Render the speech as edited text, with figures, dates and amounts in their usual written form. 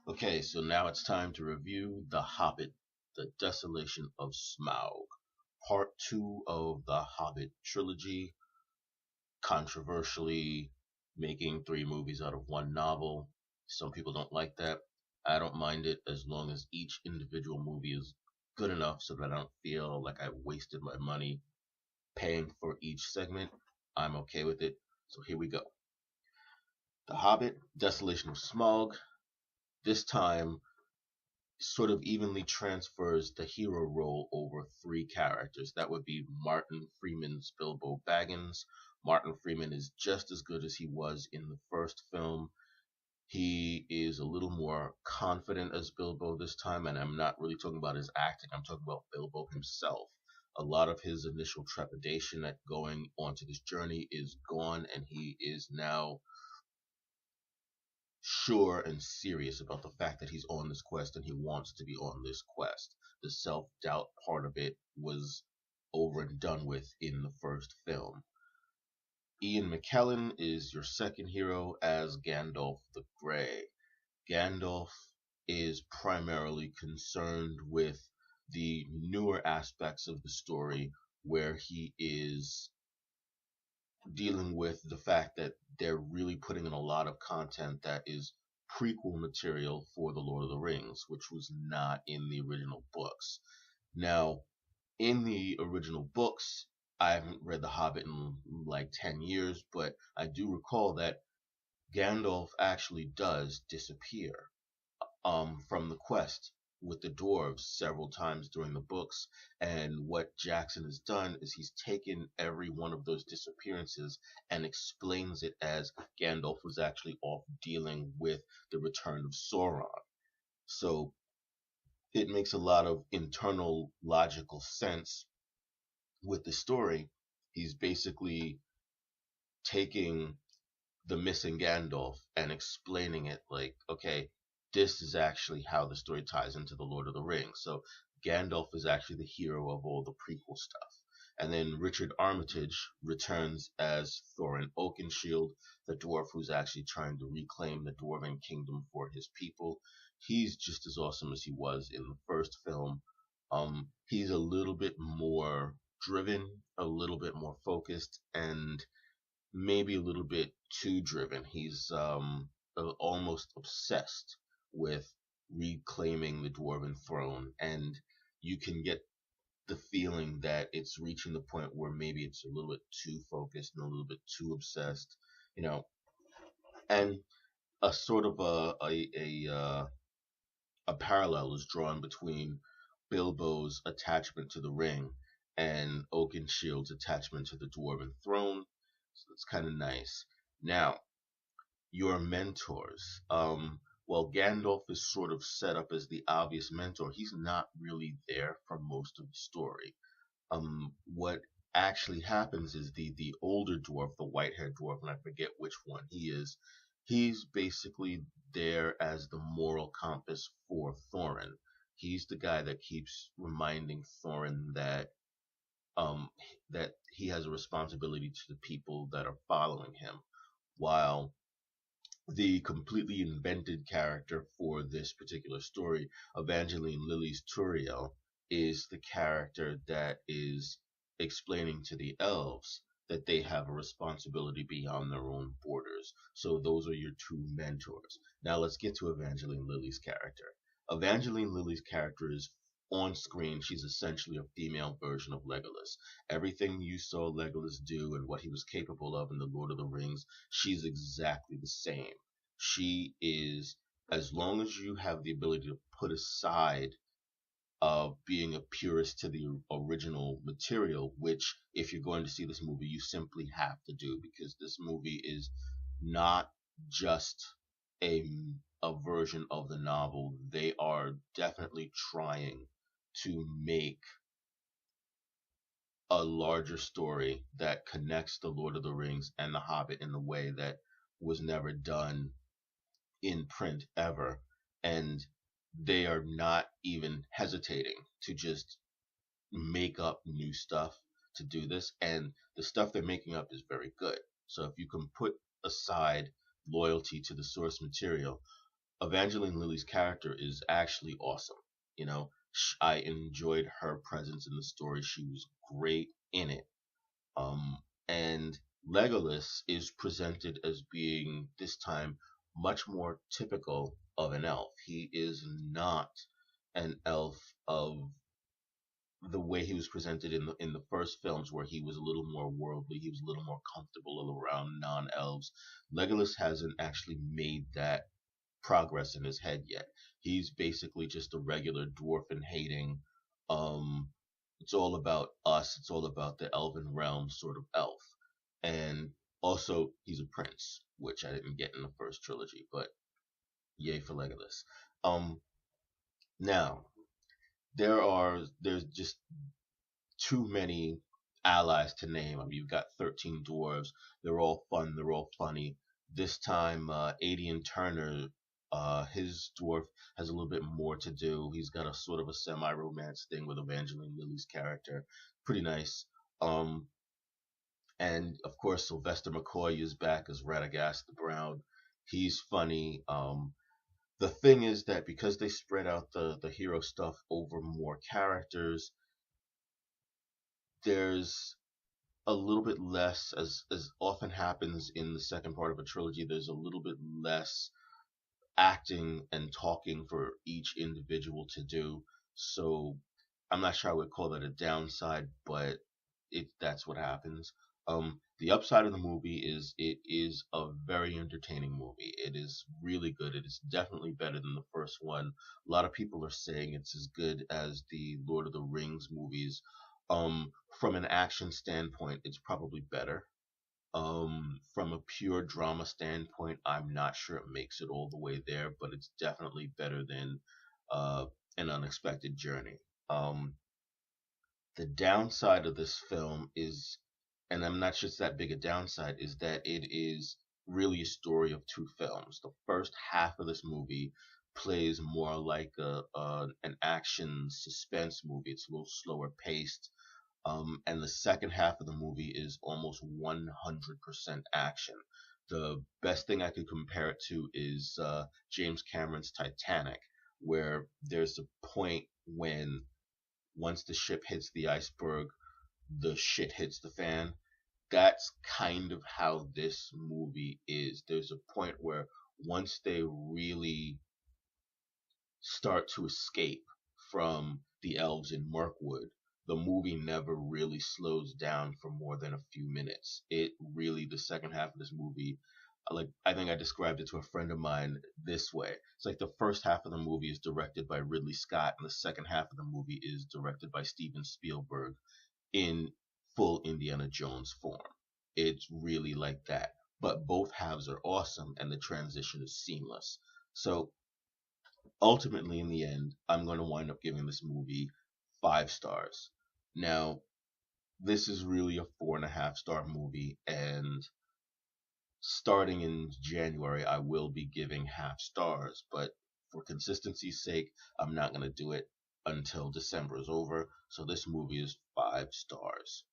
Okay, so now it's time to review The Hobbit, The Desolation of Smaug, part two of the Hobbit Trilogy, controversially making three movies out of one novel. Some people don't like that. I don't mind it as long as each individual movie is good enough so that I don't feel like I wasted my money paying for each segment. I'm okay with it. So here we go. The Hobbit, Desolation of Smaug. This time sort of evenly transfers the hero role over three characters. That would be Martin Freeman's Bilbo Baggins. Martin Freeman is just as good as he was in the first film. He is a little more confident as Bilbo this time, and I'm not really talking about his acting, I'm talking about Bilbo himself. A lot of his initial trepidation at going onto this journey is gone, and he is now sure and serious about the fact that he's on this quest and he wants to be on this quest. The self doubt part of it was over and done with in the first film. Ian McKellen is your second hero as Gandalf the Grey. Gandalf is primarily concerned with the newer aspects of the story where he is dealing with the fact that they're really putting in a lot of content that is prequel material for The Lord of the Rings, which was not in the original books. Now, in the original books, I haven't read The Hobbit in like 10 years, but I do recall that Gandalf actually does disappear from the quest with the dwarves several times during the books. And what Jackson has done is he's taken every one of those disappearances and explains it as Gandalf was actually off dealing with the return of Sauron. So it makes a lot of internal logical sense with the story. He's basically taking the missing Gandalf and explaining it like, okay, this is actually how the story ties into the Lord of the Rings. So Gandalf is actually the hero of all the prequel stuff. And then Richard Armitage returns as Thorin Oakenshield, the dwarf who's actually trying to reclaim the Dwarven kingdom for his people. He's just as awesome as he was in the first film. He's a little bit more driven, a little bit more focused, and maybe a little bit too driven. He's almost obsessed with reclaiming the dwarven throne, and you can get the feeling that it's reaching the point where maybe it's a little bit too focused and a little bit too obsessed, you know. And a sort of a parallel is drawn between Bilbo's attachment to the ring and Oakenshield's attachment to the dwarven throne. So it's kind of nice. Now, your mentors. While Gandalf is sort of set up as the obvious mentor, he's not really there for most of the story. What actually happens is the older dwarf, the white-haired dwarf, and I forget which one he is, he's basically there as the moral compass for Thorin. He's the guy that keeps reminding Thorin um, that he has a responsibility to the people that are following him, while the completely invented character for this particular story, Evangeline Lilly's Turiel, is the character that is explaining to the elves that they have a responsibility beyond their own borders. So those are your two mentors. Now let's get to Evangeline Lilly's character. Evangeline Lilly's character is on screen, she's essentially a female version of Legolas. Everything you saw Legolas do and what he was capable of in The Lord of the Rings, she's exactly the same. She is, as long as you have the ability to put aside being a purist to the original material, which, if you're going to see this movie, you simply have to do because this movie is not just a, a version of the novel. They are definitely trying to make a larger story that connects The Lord of the Rings and The Hobbit in a way that was never done in print ever. And they are not even hesitating to just make up new stuff to do this. And the stuff they're making up is very good. So if you can put aside loyalty to the source material, Evangeline Lilly's character is actually awesome. You know, I enjoyed her presence in the story. She was great in it. And Legolas is presented as being this time much more typical of an elf. He is not an elf of the way he was presented in the first films, where he was a little more worldly, he was a little more comfortable around non-elves. Legolas hasn't actually made that progress in his head yet. He's basically just a regular dwarfen hating, um, it's all about us, it's all about the elven realm sort of elf. And also, he's a prince, which I didn't get in the first trilogy, but yay for Legolas. Um, Now, there's just too many allies to name. I mean, you've got 13 dwarves. They're all fun. They're all funny. This time, Adian Turner, his dwarf has a little bit more to do. He's got a sort of a semi-romance thing with Evangeline Lilly's character. Pretty nice. Um, and of course, Sylvester McCoy is back as Radagast the Brown. He's funny. The thing is that because they spread out the hero stuff over more characters, there's a little bit less, as often happens in the second part of a trilogy, there's a little bit less acting and talking for each individual to do. So I'm not sure I would call that a downside, but that's what happens. The upside of the movie is it is a very entertaining movie. It is really good. It is definitely better than the first one. A lot of people are saying it's as good as the Lord of the Rings movies. From an action standpoint, it's probably better. From a pure drama standpoint, I'm not sure it makes it all the way there, but it's definitely better than uh, An Unexpected Journey. Um, the downside of this film is, and I'm not sure it's that big a downside, is that it is really a story of two films. The first half of this movie plays more like an action suspense movie. It's a little slower paced. And the second half of the movie is almost 100% action. The best thing I could compare it to is James Cameron's Titanic, where there's a point when once the ship hits the iceberg, the shit hits the fan. That's kind of how this movie is. There's a point where once they really start to escape from the elves in Mirkwood, the movie never really slows down for more than a few minutes. It really, the second half of this movie, like I think I described it to a friend of mine this way. It's like the first half of the movie is directed by Ridley Scott, and the second half of the movie is directed by Steven Spielberg in full Indiana Jones form. It's really like that. But both halves are awesome, and the transition is seamless. So ultimately, in the end, I'm going to wind up giving this movie 5 stars. Now, this is really a 4.5 star movie, and starting in January, I will be giving half stars, but for consistency's sake, I'm not going to do it until December is over. So this movie is 5 stars.